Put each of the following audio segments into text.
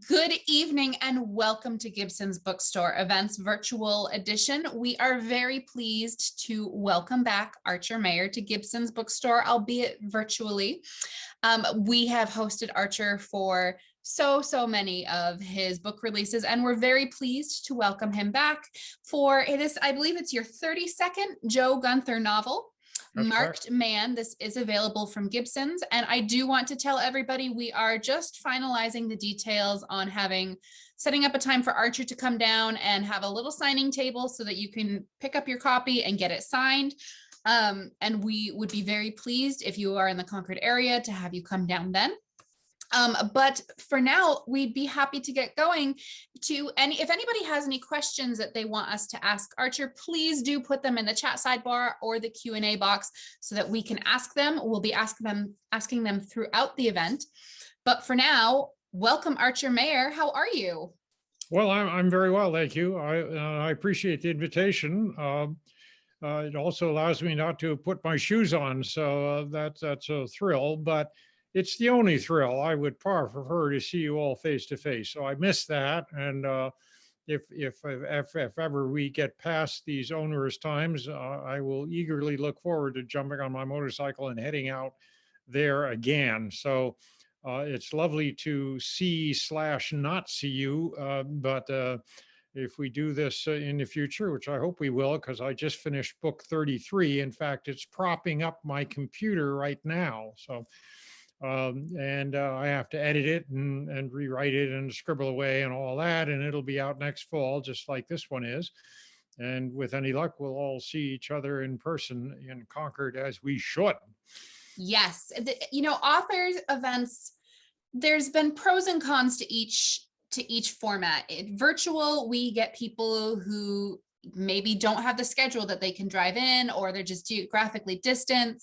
Good evening and welcome to Gibson's Bookstore Events Virtual Edition. We are very pleased to welcome back Archer Mayer to Gibson's Bookstore, albeit virtually. We have hosted Archer for so many of his book releases, and we're very pleased to welcome him back for this. I believe it's your 32nd Joe Gunther novel. That's Marked correct. Man. This is available from Gibson's, and I do want to tell everybody we are just finalizing the details on setting up a time for Archer to come down and have a little signing table so that you can pick up your copy and get it signed. And we would be very pleased if you are in the Concord area to have you come down then. But for now, we'd be happy to get going if anybody has any questions that they want us to ask Archer, please do put them in the chat sidebar or the Q&A box so that we can ask them. We'll be asking them throughout the event. But for now, welcome Archer Mayer. How are you? Well, I'm very well, thank you. I appreciate the invitation. It also allows me not to put my shoes on, so that's a thrill, but it's the only thrill. I would far prefer to see you all face to face. So I miss that. And if ever we get past these onerous times, I will eagerly look forward to jumping on my motorcycle and heading out there again. So it's lovely to see/not see you. But if we do this in the future, which I hope we will, because I just finished book 33. In fact, it's propping up my computer right now. So. I have to edit it and rewrite it and scribble away and all that. And it'll be out next fall, just like this one is. And with any luck, we'll all see each other in person in Concord, as we should. Yes. Authors events, there's been pros and cons to each format. Virtual, we get people who maybe don't have the schedule that they can drive in, or they're just geographically distant,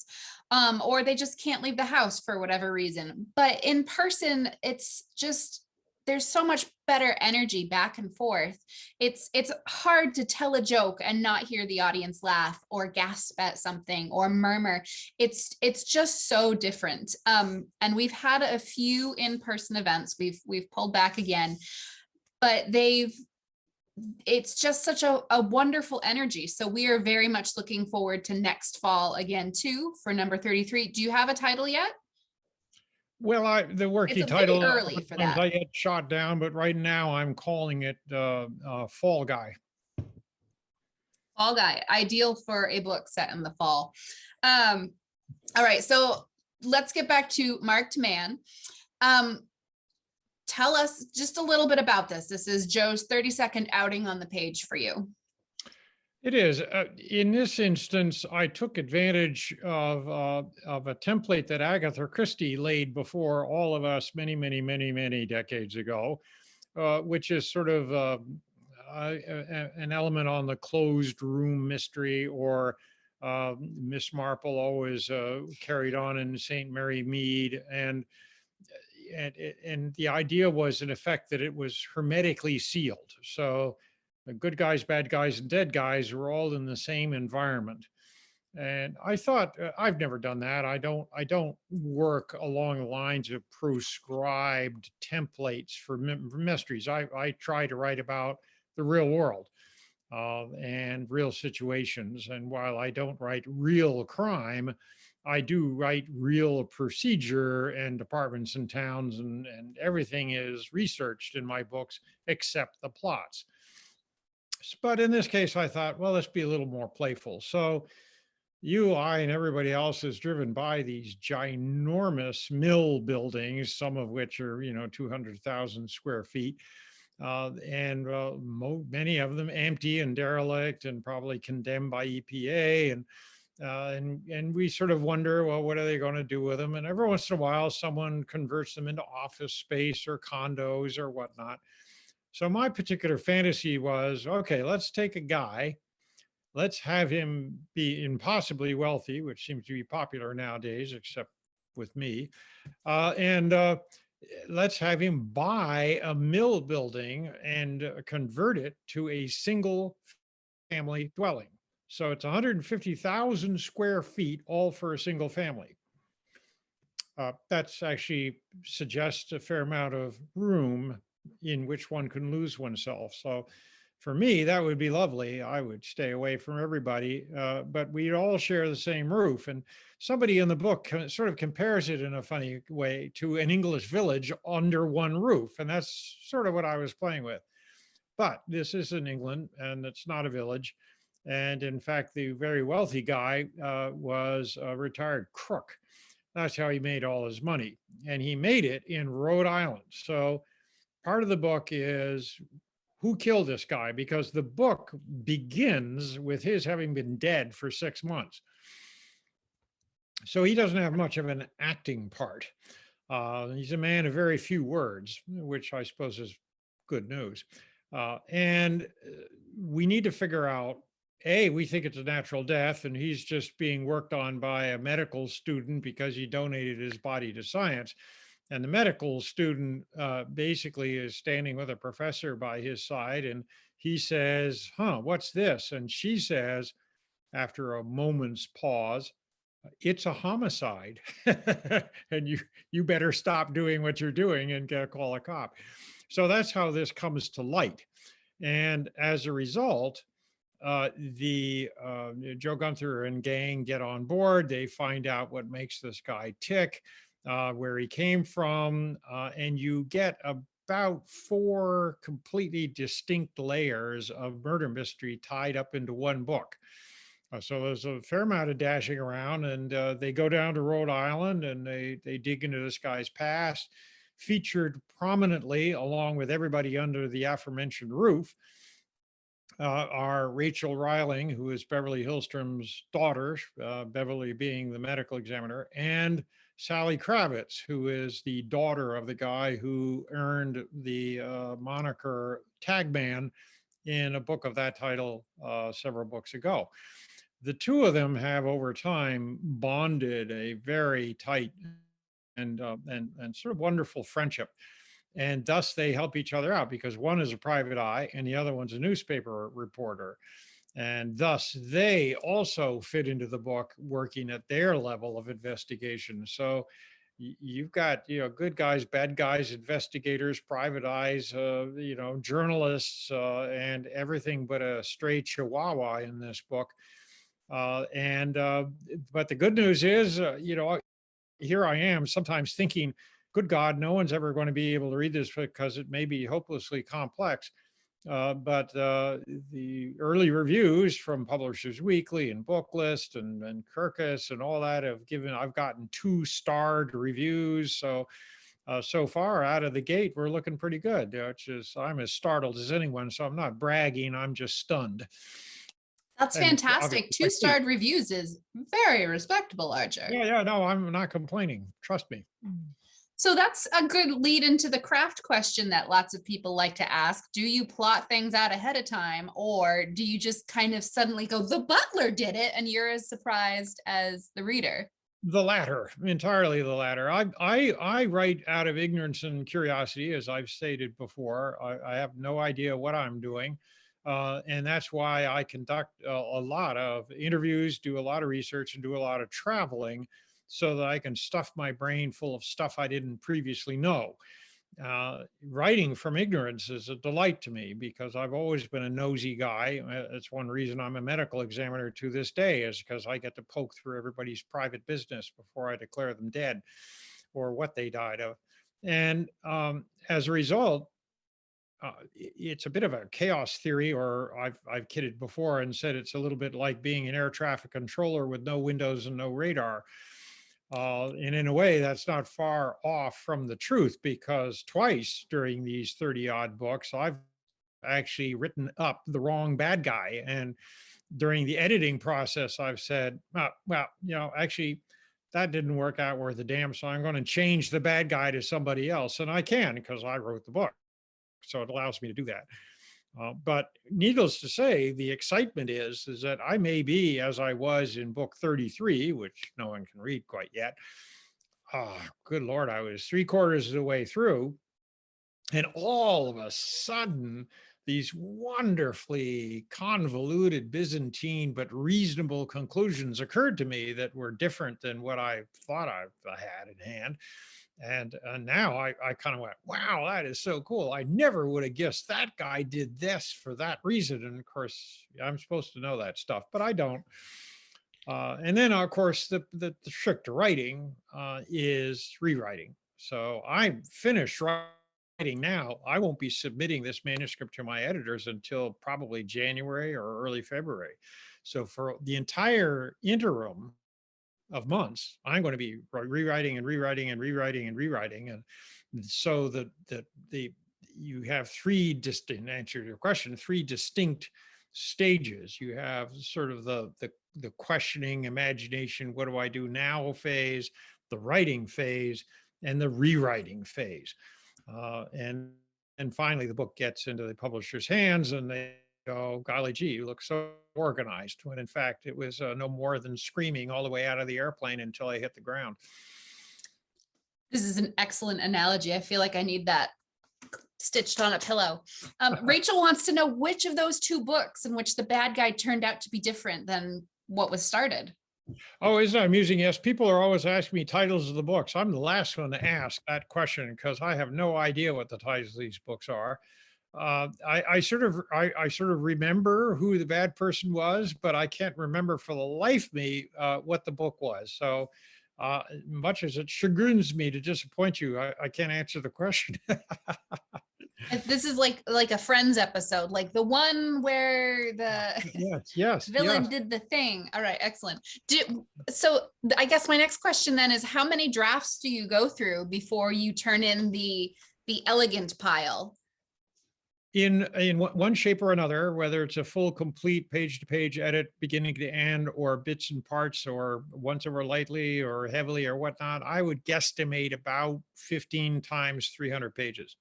or they just can't leave the house for whatever reason. But in person, it's just, there's so much better energy back and forth. It's hard to tell a joke and not hear the audience laugh or gasp at something or murmur. It's just so different. And we've had a few in-person events. We've pulled back again, but it's just such a wonderful energy. So we are very much looking forward to next fall again too, for number 33. Do you have a title yet? Well, the working It's a title, bit early for that. I get shot down, but right now I'm calling it Fall Guy. Fall Guy, ideal for a book set in the fall. All right, so let's get back to Marked Man. Tell us just a little bit about this. This is Joe's 32nd outing on the page for you. It is. In this instance, I took advantage of a template that Agatha Christie laid before all of us many decades ago, which is sort of an element on the closed room mystery, or Miss Marple always carried on in St. Mary Mead. And the idea was, in effect, that it was hermetically sealed. So the good guys, bad guys, and dead guys were all in the same environment. And I thought, I've never done that. I don't work along the lines of prescribed templates for mysteries. I try to write about the real world and real situations. And while I don't write real crime, I do write real procedure and departments and towns, and everything is researched in my books except the plots. But in this case, I thought, well, let's be a little more playful. So you, I, and everybody else is driven by these ginormous mill buildings, some of which are, 200,000 square feet. Many of them empty and derelict and probably condemned by EPA. And we sort of wonder, well, what are they going to do with them? And every once in a while, someone converts them into office space or condos or whatnot. So my particular fantasy was, okay, let's take a guy, let's have him be impossibly wealthy, which seems to be popular nowadays, except with me. Let's have him buy a mill building and convert it to a single family dwelling. So it's 150,000 square feet, all for a single family. That's actually suggests a fair amount of room in which one can lose oneself. So for me, that would be lovely. I would stay away from everybody, but we'd all share the same roof. And somebody in the book sort of compares it in a funny way to an English village under one roof. And that's sort of what I was playing with. But this is in England and it's not a village. And in fact, the very wealthy guy was a retired crook. That's how he made all his money. And he made it in Rhode Island. So part of the book is who killed this guy, because the book begins with his having been dead for 6 months. So he doesn't have much of an acting part. He's a man of very few words, which I suppose is good news. And we need to figure out, we think it's a natural death and he's just being worked on by a medical student because he donated his body to science. And the medical student basically is standing with a professor by his side and he says, what's this? And she says, after a moment's pause, it's a homicide. And you better stop doing what you're doing and call a cop. So that's how this comes to light. And as a result, Joe Gunther and gang get on board. They find out what makes this guy tick, where he came from, and you get about 4 completely distinct layers of murder mystery tied up into one book. So there's a fair amount of dashing around, and they go down to Rhode Island and they dig into this guy's past. Featured prominently, along with everybody under the aforementioned roof, are Rachel Riling, who is Beverly Hillstrom's daughter, Beverly being the medical examiner, and Sally Kravitz, who is the daughter of the guy who earned the moniker Tagman in a book of that title several books ago. The two of them have over time bonded a very tight and sort of wonderful friendship. And thus they help each other out because one is a private eye and the other one's a newspaper reporter. And thus they also fit into the book working at their level of investigation. So you've got, good guys, bad guys, investigators, private eyes, journalists, and everything but a stray chihuahua in this book. But the good news is, here I am sometimes thinking, good God, no one's ever going to be able to read this because it may be hopelessly complex. But the early reviews from Publishers Weekly and Booklist and Kirkus and all that I've gotten 2-starred reviews. So so far out of the gate, we're looking pretty good, I'm as startled as anyone. So I'm not bragging, I'm just stunned. That's fantastic. 2-starred reviews is very respectable, Archer. Yeah, no, I'm not complaining. Trust me. So that's a good lead into the craft question that lots of people like to ask. Do you plot things out ahead of time, or do you just kind of suddenly go, the butler did it, and you're as surprised as the reader? The latter, entirely the latter. I write out of ignorance and curiosity, as I've stated before. I have no idea what I'm doing. And that's why I conduct a lot of interviews, do a lot of research, and do a lot of traveling so that I can stuff my brain full of stuff I didn't previously know. Writing from ignorance is a delight to me because I've always been a nosy guy. That's one reason I'm a medical examiner to this day, is because I get to poke through everybody's private business before I declare them dead or what they died of. And as a result, it's a bit of a chaos theory, or I've kidded before and said it's a little bit like being an air traffic controller with no windows and no radar. And in a way, that's not far off from the truth, because twice during these 30 odd books, I've actually written up the wrong bad guy. And during the editing process, I've said, actually, that didn't work out worth a damn. So I'm going to change the bad guy to somebody else. And I can, because I wrote the book. So it allows me to do that. But needless to say, the excitement is that I may be, as I was in book 33, which no one can read quite yet. Good Lord, I was 3/4 of the way through. And all of a sudden, these wonderfully convoluted Byzantine but reasonable conclusions occurred to me that were different than what I thought I had in hand. And now I kind of went, wow, that is so cool. I never would have guessed that guy did this for that reason. And of course, I'm supposed to know that stuff, but I don't. And then, of course, the trick to writing is rewriting. So I'm finished writing now. I won't be submitting this manuscript to my editors until probably January or early February. So for the entire interim of months, I'm going to be rewriting and rewriting and rewriting and rewriting. And so the you have three distinct, answer to your question, three distinct stages. You have sort of the questioning, imagination, what do I do now phase, the writing phase, and the rewriting phase. And finally, the book gets into the publisher's hands, and they go, golly gee, you look so organized, when in fact it was no more than screaming all the way out of the airplane until I hit the ground. This is an excellent analogy. I feel like I need that stitched on a pillow. Rachel wants to know which of those two books in which the bad guy turned out to be different than what was started. Oh, isn't that amusing? Yes, people are always asking me titles of the books. I'm the last one to ask that question because I have no idea what the titles of these books are. I sort of remember who the bad person was, but I can't remember for the life of me what the book was. So much as it chagrins me to disappoint you, I can't answer the question. This is like a Friends episode, like the one where the yes, villain did the thing. All right, excellent. So I guess my next question then is, how many drafts do you go through before you turn in the elegant pile? In one shape or another, whether it's a full, complete page-to-page edit, beginning to end, or bits and parts, or once over lightly or heavily or whatnot, I would guesstimate about 15 times 300 pages.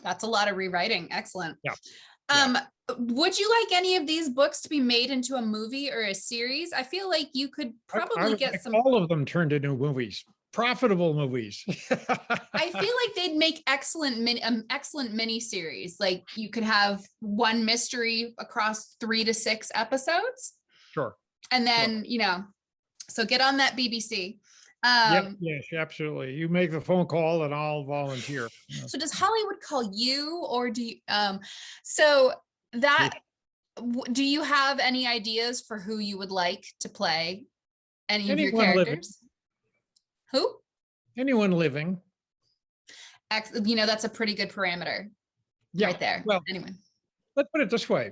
That's a lot of rewriting. Excellent. Yeah. Would you like any of these books to be made into a movie or a series? I feel like you could probably get some. All of them turned into movies, profitable movies. I feel like they'd make excellent mini series. Like you could have one mystery across 3 to 6 episodes. Sure. And then, so get on that BBC. Yes, absolutely. You make the phone call and I'll volunteer. So does Hollywood call you, or do you, so that, do you have any ideas for who you would like to play any of your characters? Who? Anyone living. That's a pretty good parameter right there. Well, anyway, let's put it this way.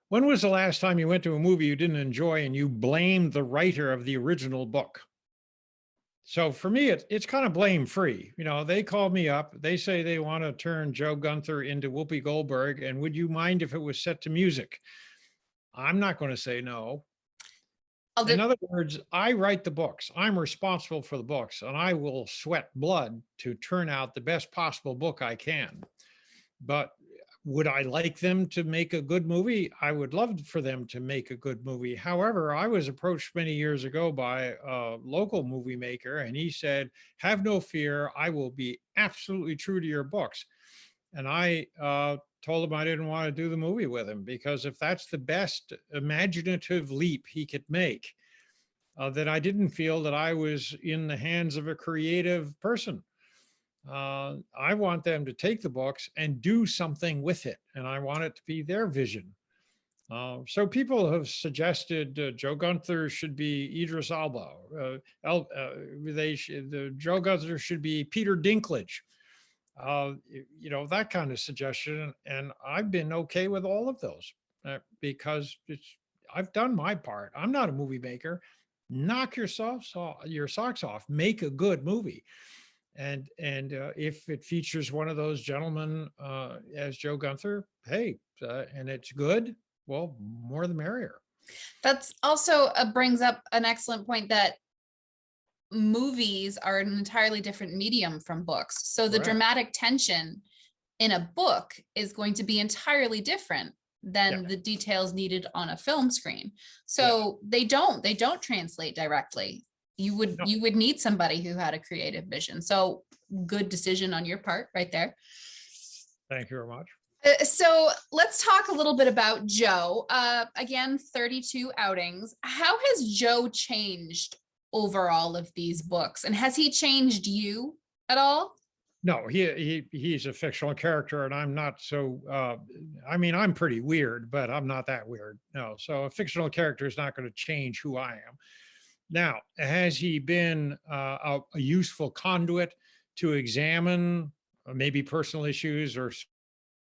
When was the last time you went to a movie you didn't enjoy and you blamed the writer of the original book? So for me, it's kind of blame free. They call me up. They say they want to turn Joe Gunther into Whoopi Goldberg. And would you mind if it was set to music? I'm not going to say no. In other words, I write the books. I'm responsible for the books, and I will sweat blood to turn out the best possible book I can. But would I like them to make a good movie? I would love for them to make a good movie. However, I was approached many years ago by a local movie maker, and he said, have no fear, I will be absolutely true to your books. And I told him I didn't want to do the movie with him, because if that's the best imaginative leap he could make, then I didn't feel that I was in the hands of a creative person. I want them to take the books and do something with it, and I want it to be their vision. So people have suggested Joe Gunther should be Idris Elba. Joe Gunther should be Peter Dinklage. That kind of suggestion, and I've been okay with all of those because I've done my part. I'm not a movie maker. Knock your socks off. Make a good movie. And if it features one of those gentlemen as Joe Gunther, hey, and it's good, well, more the merrier. That's also brings up an excellent point that movies are an entirely different medium from books. So the dramatic tension in a book is going to be entirely different than the details needed on a film screen. So they don't translate directly. You would need somebody who had a creative vision. So good decision on your part right there. Thank you very much. So let's talk a little bit about Joe. Again, 32 outings. How has Joe changed over all of these books. And has he changed you at all? No, he's a fictional character, and I'm not so. I mean, I'm pretty weird, but I'm not that weird. No, so a fictional character is not going to change who I am. Now, has he been a useful conduit to examine maybe personal issues or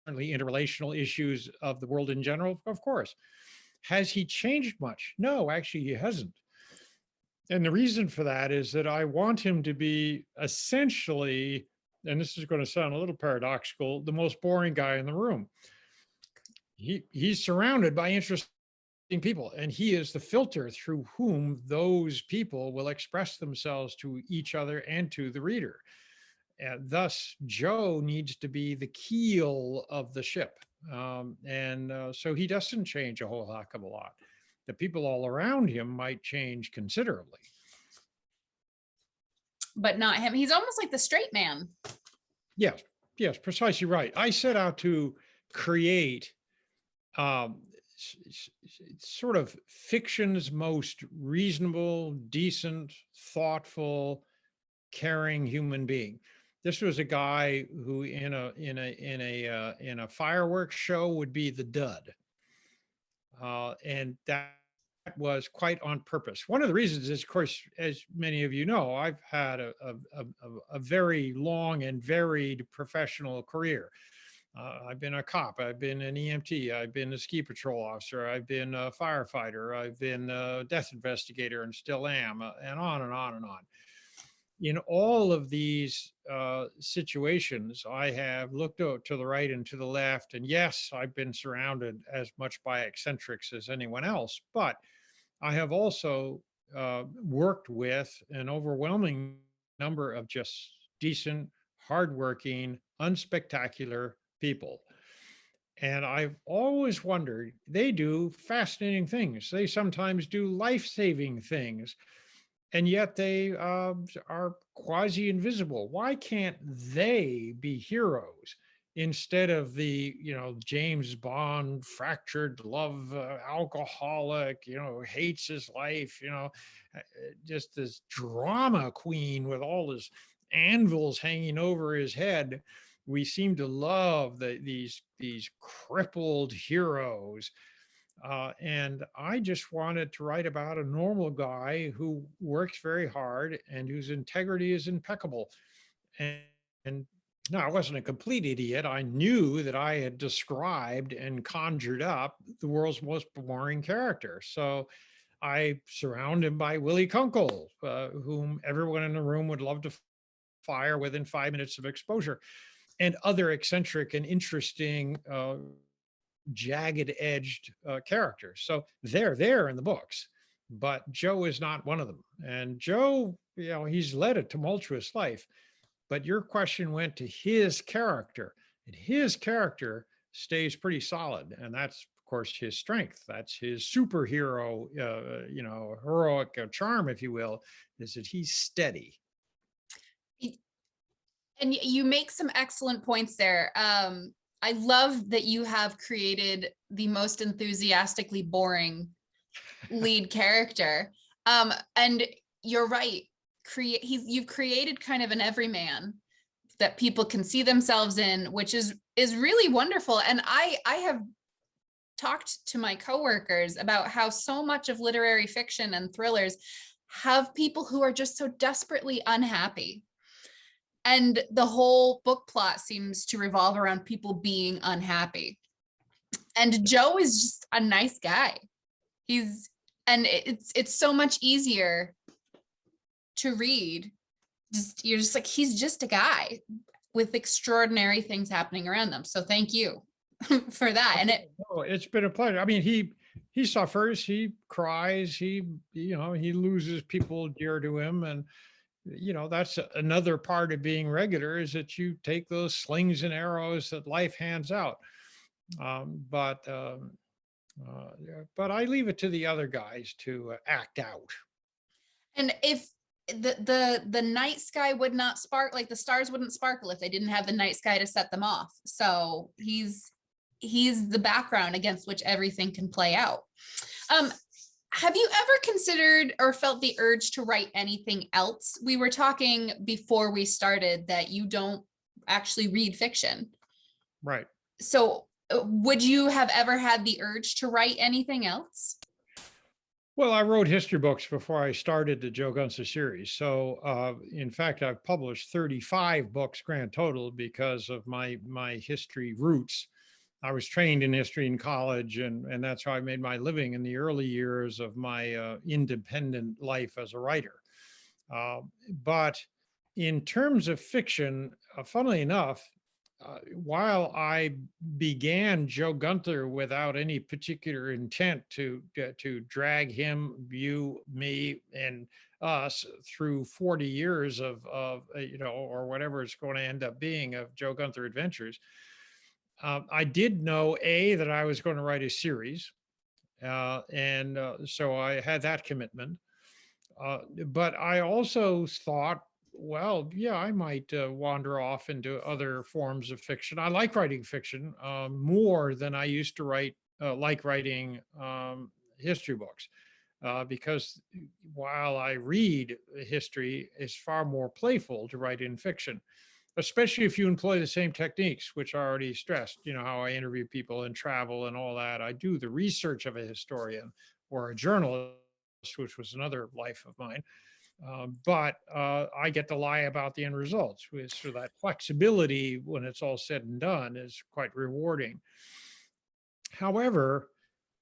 certainly interrelational issues of the world in general? Of course. Has he changed much? No, actually, he hasn't. And the reason for that is that I want him to be essentially, and this is going to sound a little paradoxical, the most boring guy in the room. He's surrounded by interesting people, and he is the filter through whom those people will express themselves to each other and to the reader. And thus, Joe needs to be the keel of the ship. So he doesn't change a whole heck of a lot. The people all around him might change considerably. But not him. He's almost like the straight man. Yes, yes, precisely right. I set out to create sort of fiction's most reasonable, decent, thoughtful, caring human being. This was a guy who in a fireworks show would be the dud. And that was quite on purpose. One of the reasons is, of course, as many of you know, I've had a very long and varied professional career. I've been a cop, I've been an EMT, I've been a ski patrol officer, I've been a firefighter, I've been a death investigator and still am, and on and on and on. In all of these situations, I have looked out to the right and to the left. And yes, I've been surrounded as much by eccentrics as anyone else, but I have also worked with an overwhelming number of just decent, hardworking, unspectacular people. And I've always wondered, they do fascinating things. They sometimes do life-saving things, and yet they are quasi invisible. Why can't they be heroes instead of the, James Bond fractured love alcoholic, hates his life, just this drama queen with all his anvils hanging over his head. We seem to love these crippled heroes. And I just wanted to write about a normal guy who works very hard and whose integrity is impeccable. And no, I wasn't a complete idiot. I knew that I had described and conjured up the world's most boring character. So I surround him by Willie Kunkel, whom everyone in the room would love to fire within 5 minutes of exposure, and other eccentric and interesting jagged-edged characters. So they're there in the books, but Joe is not one of them. And Joe, he's led a tumultuous life. But your question went to his character, and his character stays pretty solid, and that's, of course, his strength. That's his superhero, heroic charm, if you will, is that he's steady. And you make some excellent points there. I love that you have created the most enthusiastically boring lead character. And you're right. You've created kind of an everyman that people can see themselves in, which is really wonderful. And I have talked to my coworkers about how so much of literary fiction and thrillers have people who are just so desperately unhappy. And the whole book plot seems to revolve around people being unhappy. And Joe is just a nice guy. It's so much easier to read. You're just like, he's just a guy with extraordinary things happening around them. So thank you for that. And it's been a pleasure. I mean, he suffers, he cries, he loses people dear to him, and that's another part of being regular, is that you take those slings and arrows that life hands out. But I leave it to the other guys to act out. And if the night sky would not spark, like the stars wouldn't sparkle if they didn't have the night sky to set them off. So he's the background against which everything can play out. Have you ever considered or felt the urge to write anything else? We were talking before we started that you don't actually read fiction. Right. So, would you have ever had the urge to write anything else? Well, I wrote history books before I started the Joe Gunther series. So, in fact, I've published 35 books grand total because of my history roots. I was trained in history in college, and that's how I made my living in the early years of my independent life as a writer. Uh, but in terms of fiction, funnily enough, while I began Joe Gunther without any particular intent to drag him, you, me, and us through 40 years of or whatever it's going to end up being of Joe Gunther adventures, I did know that I was going to write a series, and so I had that commitment. But I also thought, well, yeah, I might wander off into other forms of fiction. I like writing fiction more than I used to like writing history books, because while I read history, it's far more playful to write in fiction, especially if you employ the same techniques, which I already stressed, how I interview people and travel and all that. I do the research of a historian or a journalist, which was another life of mine. But I get to lie about the end results. So that flexibility, when it's all said and done, is quite rewarding. However,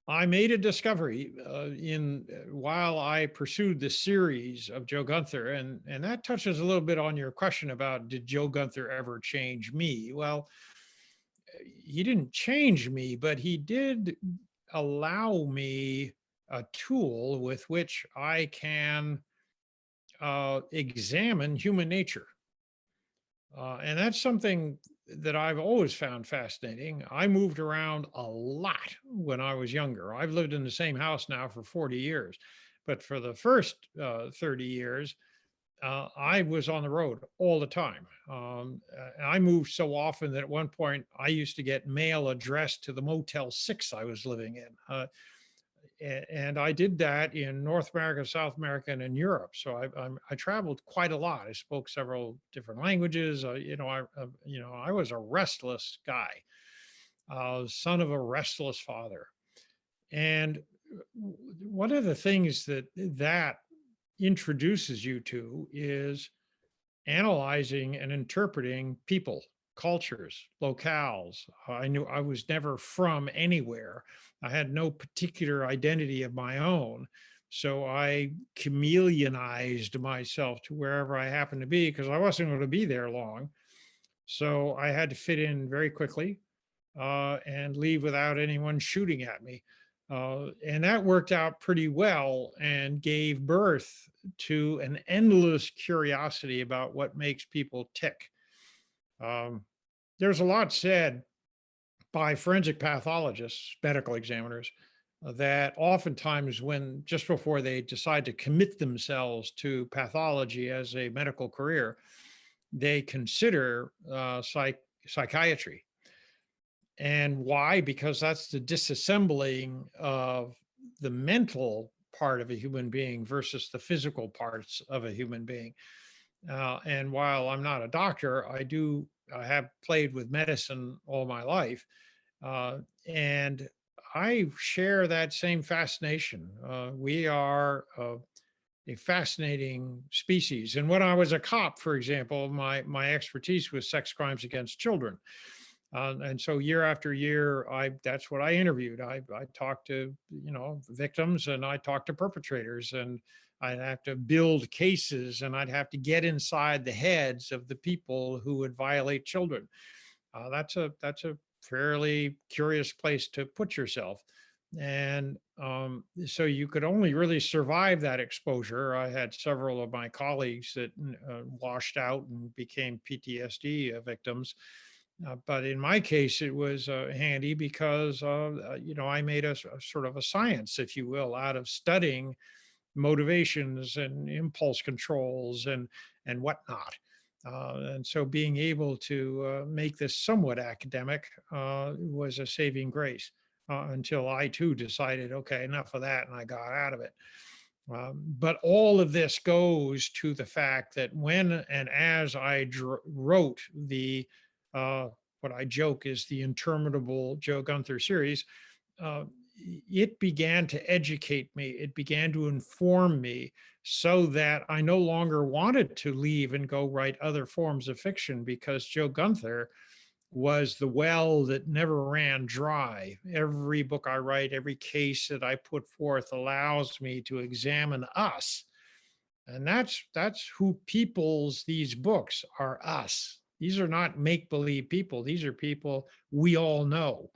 I made a discovery in while I pursued the series of Joe Gunther, and that touches a little bit on your question about did Joe Gunther ever change me? Well, he didn't change me, but he did allow me a tool with which I can examine human nature. And that's something that I've always found fascinating. I moved around a lot when I was younger. I've lived in the same house now for 40 years. But for the first 30 years, I was on the road all the time. I moved so often that at one point I used to get mail addressed to the Motel 6 I was living in. And I did that in North America, South America, and in Europe. So I traveled quite a lot. I spoke several different languages. I was a restless guy, son of a restless father. And one of the things that introduces you to is analyzing and interpreting people, cultures, locales. I knew I was never from anywhere. I had no particular identity of my own. So I chameleonized myself to wherever I happened to be because I wasn't going to be there long. So I had to fit in very quickly and leave without anyone shooting at me. And that worked out pretty well and gave birth to an endless curiosity about what makes people tick. Um, there's a lot said by forensic pathologists, medical examiners, that oftentimes when just before they decide to commit themselves to pathology as a medical career, they consider psychiatry. And why? Because that's the disassembling of the mental part of a human being versus the physical parts of a human being. And while I'm not a doctor, I have played with medicine all my life. And I share that same fascination. We are a fascinating species. And when I was a cop, for example, my expertise was sex crimes against children. And so year after year, that's what I interviewed. I talked to victims, and I talked to perpetrators, and I'd have to build cases, and I'd have to get inside the heads of the people who would violate children. That's a fairly curious place to put yourself. And so you could only really survive that exposure. I had several of my colleagues that washed out and became PTSD victims. But in my case, it was handy because, I made a sort of a science, if you will, out of studying motivations and impulse controls and whatnot. And so being able to make this somewhat academic was a saving grace. until I too decided, okay, enough of that, and I got out of it. But all of this goes to the fact that when and as I wrote the what I joke is the interminable Joe Gunther series, uh, it began to educate me. It began to inform me so that I no longer wanted to leave and go write other forms of fiction because Joe Gunther was the well that never ran dry. Every book I write, every case that I put forth allows me to examine us. And that's who people's these books are, us. These are not make-believe people. These are people we all know.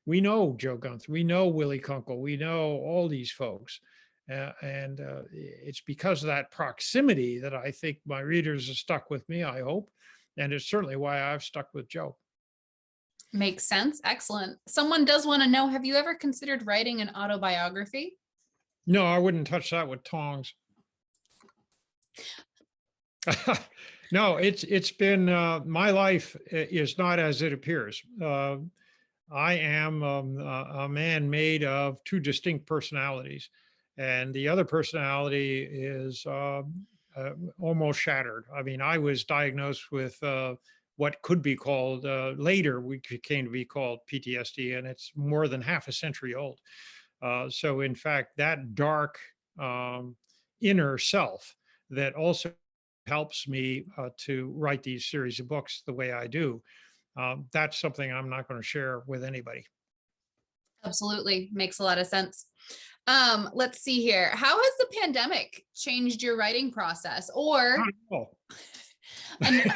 We know Joe Gunther, we know Willie Kunkel, we know all these folks. And it's because of that proximity that I think my readers are stuck with me, I hope. And it's certainly why I've stuck with Joe. Makes sense. Excellent. Someone does want to know, have you ever considered writing an autobiography? No, I wouldn't touch that with tongs. No, it's been my life is not as it appears. I am a man made of two distinct personalities, and the other personality is almost shattered. I mean, I was diagnosed with what could be called later we came to be called PTSD, and it's more than half a century old. So, in fact, that dark inner self that also helps me to write these series of books the way I do. That's something I'm not going to share with anybody. Absolutely. Makes a lot of sense. Let's see here. How has the pandemic changed your writing process? Or, Not at all. and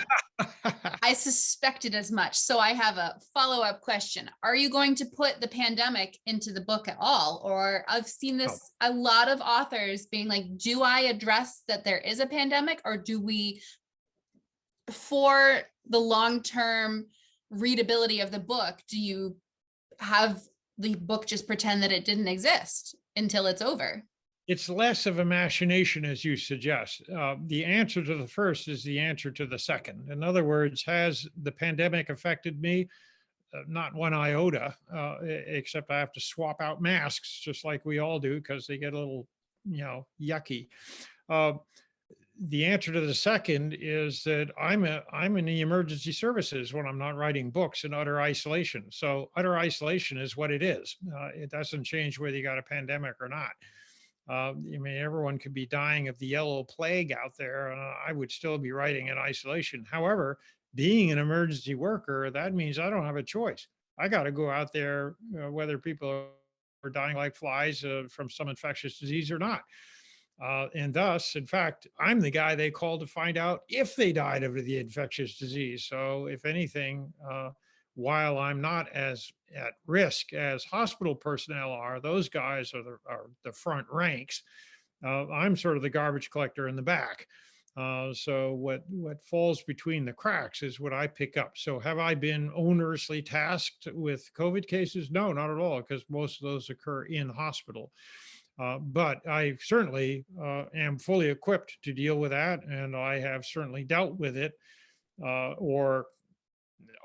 I suspected as much. So I have a follow-up question. Are you going to put the pandemic into the book at all? Or I've seen No. this, a lot of authors being like, do I address that there is a pandemic, or do we, for the long-term readability of the book, do you have the book just pretend that it didn't exist until it's over? It's less of a machination as you suggest. The answer to the first is the answer to the second. In other words, has the pandemic affected me? Not one iota, except I have to swap out masks just like we all do because they get a little, yucky. Uh, the answer to the second is that I'm in the emergency services when I'm not writing books in utter isolation. So utter isolation is what it is. It doesn't change whether you got a pandemic or not. I mean, everyone could be dying of the yellow plague out there, and I would still be writing in isolation. However, being an emergency worker, that means I don't have a choice. I got to go out there, whether people are dying like flies from some infectious disease or not. And thus, in fact, I'm the guy they call to find out if they died of the infectious disease. So, if anything, while I'm not as at risk as hospital personnel are, those guys are the front ranks. I'm sort of the garbage collector in the back. So what falls between the cracks is what I pick up. So have I been onerously tasked with COVID cases? No, not at all, because most of those occur in hospital. But I certainly am fully equipped to deal with that, and I have certainly dealt with it, or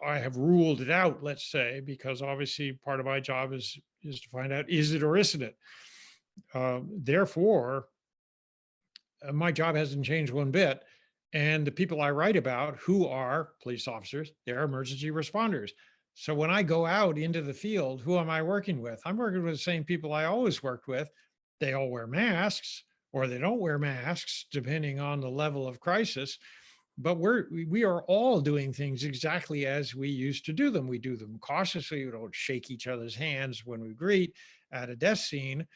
I have ruled it out, let's say, because obviously part of my job is to find out is it or isn't it. Therefore, my job hasn't changed one bit. And the people I write about, who are police officers, they're emergency responders. So when I go out into the field, who am I working with? I'm working with the same people I always worked with. They all wear masks, or they don't wear masks, depending on the level of crisis. But we are all doing things exactly as we used to do them. We do them cautiously. We don't shake each other's hands when we greet at a death scene.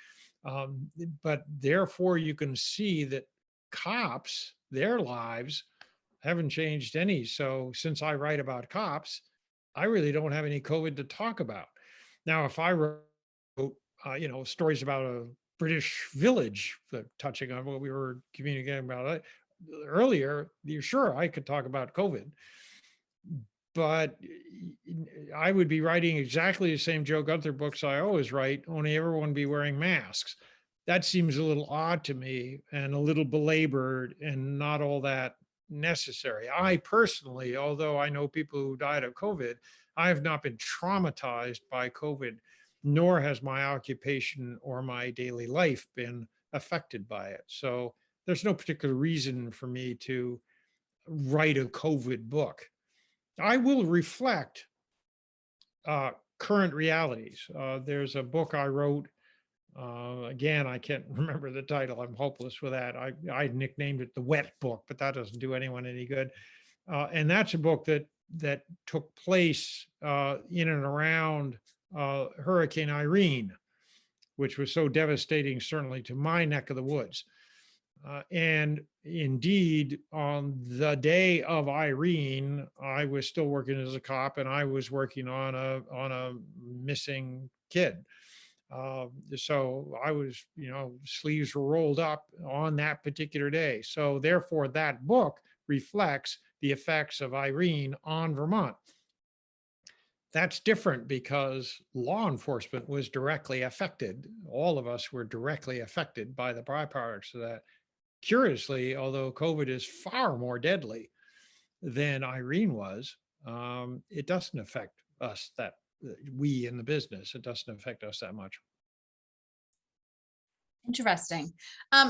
But therefore, you can see that cops, their lives haven't changed any. So since I write about cops, I really don't have any COVID to talk about. Now, if I wrote, stories about a British village, touching on what we were communicating about earlier, you're sure I could talk about COVID. But I would be writing exactly the same Joe Gunther books I always write, only everyone be wearing masks. That seems a little odd to me and a little belabored and not all that necessary. I personally, although I know people who died of COVID, I have not been traumatized by COVID. nor has my occupation or my daily life been affected by it. So there's no particular reason for me to write a COVID book. I will reflect current realities. There's a book I wrote. Again, I can't remember the title. I'm hopeless with that. I nicknamed it the Wet Book, but that doesn't do anyone any good. And that's a book that took place in and around Hurricane Irene, which was so devastating, certainly to my neck of the woods. And indeed, on the day of Irene, I was still working as a cop, and I was working on a missing kid. So I was, sleeves were rolled up on that particular day. So therefore, that book reflects the effects of Irene on Vermont. That's different because law enforcement was directly affected. All of us were directly affected by the byproducts of that. Curiously, although COVID is far more deadly than Irene was, it doesn't affect us that we in the business, it doesn't affect us that much. Interesting.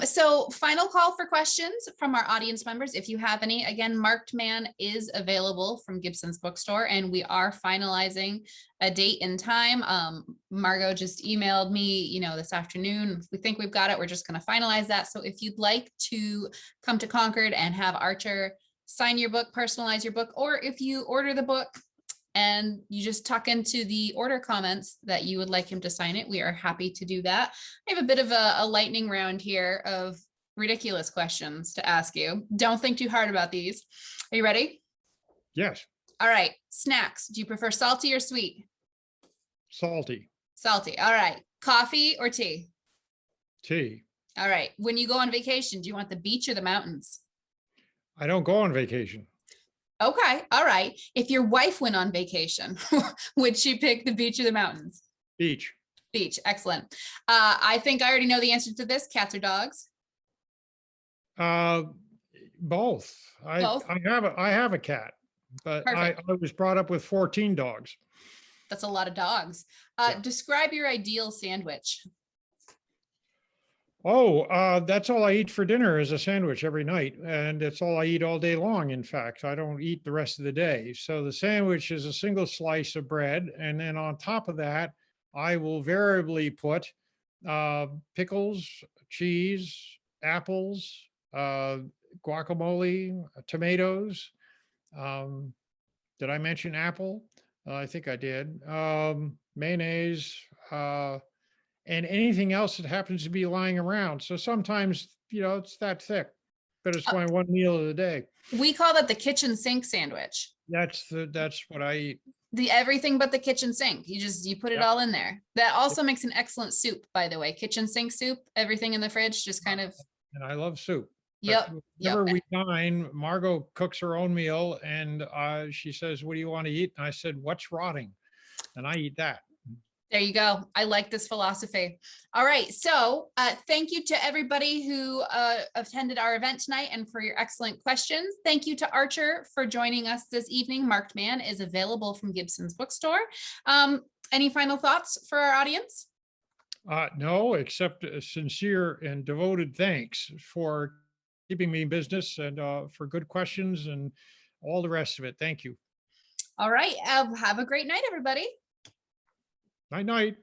So final call for questions from our audience members. If you have any, again, Marked Man is available from Gibson's Bookstore, and we are finalizing a date and time. Margot just emailed me, this afternoon. We think we've got it. We're just going to finalize that. So if you'd like to come to Concord and have Archer sign your book, personalize your book, or if you order the book and you just tuck into the order comments that you would like him to sign it, we are happy to do that. I have a bit of a lightning round here of ridiculous questions to ask you. Don't think too hard about these. Are you ready? Yes. All right. Snacks. Do you prefer salty or sweet? Salty. Salty. All right. Coffee or tea? Tea. All right. When you go on vacation, do you want the beach or the mountains? I don't go on vacation. Okay. All right. If your wife went on vacation, would she pick the beach or the mountains? Beach. Beach. Excellent. I think I already know the answer to this. Cats or dogs? Both. Both? I have a cat, but I was brought up with 14 dogs. That's a lot of dogs. Yeah. Describe your ideal sandwich. Oh, that's all I eat for dinner is a sandwich every night. And it's all I eat all day long. In fact, I don't eat the rest of the day. So the sandwich is a single slice of bread. And then on top of that, I will variably put pickles, cheese, apples, guacamole, tomatoes. Did I mention apple? I think I did. Mayonnaise, and anything else that happens to be lying around. So sometimes, it's that thick, but it's my one meal of the day. We call that the kitchen sink sandwich. That's what I eat. The everything but the kitchen sink. You put it all in there. That also makes an excellent soup, by the way. Kitchen sink soup, everything in the fridge, just kind of. And I love soup. Yep. Whenever we dine, Margot cooks her own meal and she says, "What do you want to eat?" And I said, "What's rotting?" And I eat that. There you go. I like this philosophy. All right. So thank you to everybody who attended our event tonight and for your excellent questions. Thank you to Archer for joining us this evening. Marked Man is available from Gibson's Bookstore. Any final thoughts for our audience? No, except a sincere and devoted thanks for keeping me in business and for good questions and all the rest of it. Thank you. All right. Have a great night, everybody. Night, night.